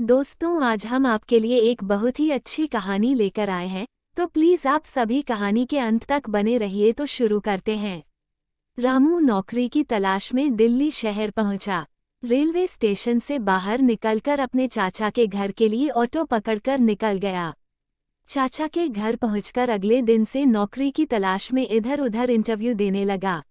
दोस्तों, आज हम आपके लिए एक बहुत ही अच्छी कहानी लेकर आए हैं, तो प्लीज आप सभी कहानी के अंत तक बने रहिए। तो शुरू करते हैं। रामू नौकरी की तलाश में दिल्ली शहर पहुंचा। रेलवे स्टेशन से बाहर निकलकर अपने चाचा के घर के लिए ऑटो पकड़कर निकल गया। चाचा के घर पहुंचकर अगले दिन से नौकरी की तलाश में इधर उधर इंटरव्यू देने लगा।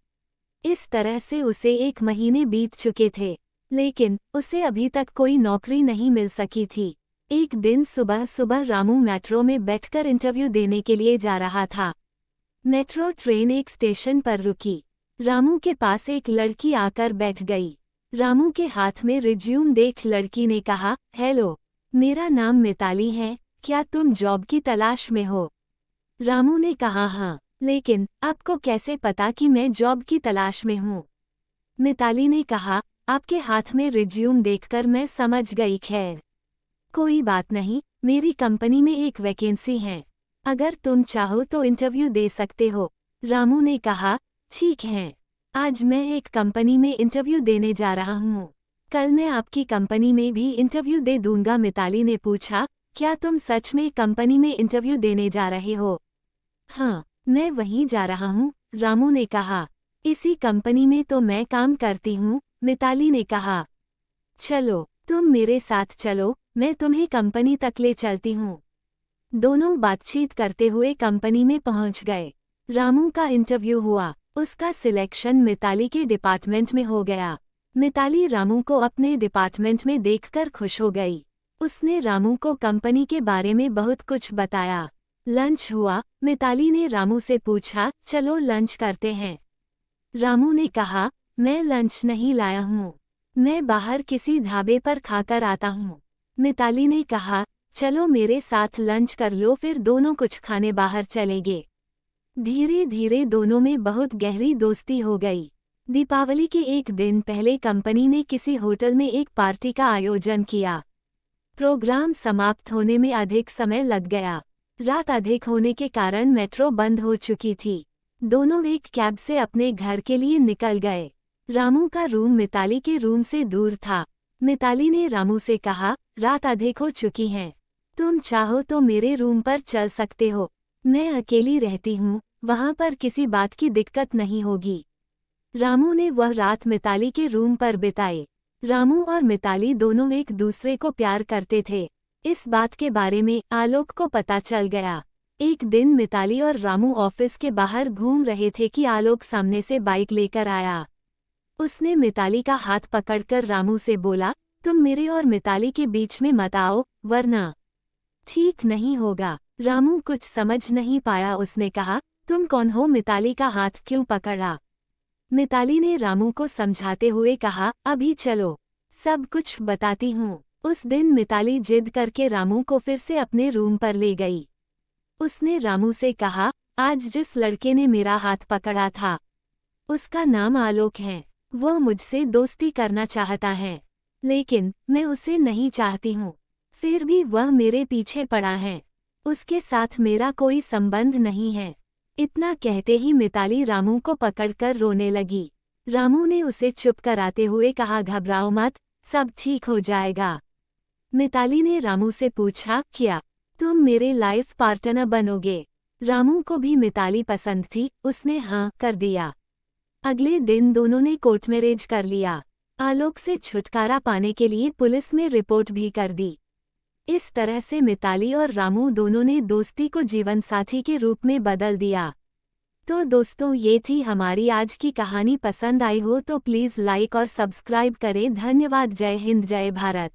इस तरह से उसे 1 महीने बीत चुके थे, लेकिन उसे अभी तक कोई नौकरी नहीं मिल सकी थी। एक दिन सुबह सुबह रामू मेट्रो में बैठकर इंटरव्यू देने के लिए जा रहा था। मेट्रो ट्रेन एक स्टेशन पर रुकी। रामू के पास एक लड़की आकर बैठ गई। रामू के हाथ में रिज्यूम देख लड़की ने कहा, हेलो, मेरा नाम मिताली है, क्या तुम जॉब की तलाश में हो? रामू ने कहा, हाँ, लेकिन आपको कैसे पता कि मैं जॉब की तलाश में हूँ? मिताली ने कहा, आपके हाथ में रिज्यूम देखकर मैं समझ गई। खैर, कोई बात नहीं, मेरी कंपनी में एक वैकेंसी है, अगर तुम चाहो तो इंटरव्यू दे सकते हो। रामू ने कहा, ठीक है, आज मैं एक कंपनी में इंटरव्यू देने जा रहा हूँ, कल मैं आपकी कंपनी में भी इंटरव्यू दे दूंगा। मिताली ने पूछा, क्या तुम सच में कंपनी में इंटरव्यू देने जा रहे हो? हाँ, मैं वहीं जा रहा हूँ, रामू ने कहा। इसी कंपनी में तो मैं काम करती हूँ, मिताली ने कहा। चलो, तुम मेरे साथ चलो, मैं तुम्हें कंपनी तक ले चलती हूँ। दोनों बातचीत करते हुए कंपनी में पहुँच गए। रामू का इंटरव्यू हुआ, उसका सिलेक्शन मिताली के डिपार्टमेंट में हो गया। मिताली रामू को अपने डिपार्टमेंट में देखकर खुश हो गई। उसने रामू को कंपनी के बारे में बहुत कुछ बताया। लंच हुआ, मिताली ने रामू से पूछा, चलो लंच करते हैं। रामू ने कहा, मैं लंच नहीं लाया हूँ, मैं बाहर किसी ढाबे पर खाकर आता हूँ। मिताली ने कहा, चलो मेरे साथ लंच कर लो, फिर दोनों कुछ खाने बाहर चलेंगे। धीरे धीरे दोनों में बहुत गहरी दोस्ती हो गई। दीपावली के एक दिन पहले कंपनी ने किसी होटल में एक पार्टी का आयोजन किया। प्रोग्राम समाप्त होने में अधिक समय लग गया। रात अधिक होने के कारण मेट्रो बंद हो चुकी थी। दोनों एक कैब से अपने घर के लिए निकल गए। रामू का रूम मिताली के रूम से दूर था। मिताली ने रामू से कहा, रात अधिक हो चुकी है, तुम चाहो तो मेरे रूम पर चल सकते हो, मैं अकेली रहती हूँ, वहाँ पर किसी बात की दिक्कत नहीं होगी। रामू ने वह रात मिताली के रूम पर बिताई। रामू और मिताली दोनों एक दूसरे को प्यार करते थे। इस बात के बारे में आलोक को पता चल गया। एक दिन मिताली और रामू ऑफिस के बाहर घूम रहे थे कि आलोक सामने से बाइक लेकर आया। उसने मिताली का हाथ पकड़कर रामू से बोला, तुम मेरे और मिताली के बीच में मत आओ, वरना ठीक नहीं होगा। रामू कुछ समझ नहीं पाया। उसने कहा, तुम कौन हो? मिताली का हाथ क्यों पकड़ा? मिताली ने रामू को समझाते हुए कहा, अभी चलो, सब कुछ बताती हूँ। उस दिन मिताली जिद करके रामू को फिर से अपने रूम पर ले गई। उसने रामू से कहा, आज जिस लड़के ने मेरा हाथ पकड़ा था, उसका नाम आलोक है। वह मुझसे दोस्ती करना चाहता है, लेकिन मैं उसे नहीं चाहती हूँ, फिर भी वह मेरे पीछे पड़ा है। उसके साथ मेरा कोई संबंध नहीं है। इतना कहते ही मिताली रामू को पकड़कर रोने लगी। रामू ने उसे चुप कराते हुए कहा, घबराओ मत, सब ठीक हो जाएगा। मिताली ने रामू से पूछा, क्या तुम मेरे लाइफ पार्टनर बनोगे? रामू को भी मिताली पसंद थी, उसने हाँ कर दिया। अगले दिन दोनों ने कोर्ट मैरिज कर लिया। आलोक से छुटकारा पाने के लिए पुलिस में रिपोर्ट भी कर दी। इस तरह से मिताली और रामू दोनों ने दोस्ती को जीवन साथी के रूप में बदल दिया। तो दोस्तों, ये थी हमारी आज की कहानी। पसंद आई हो तो प्लीज़ लाइक और सब्सक्राइब करें। धन्यवाद। जय हिंद, जय भारत।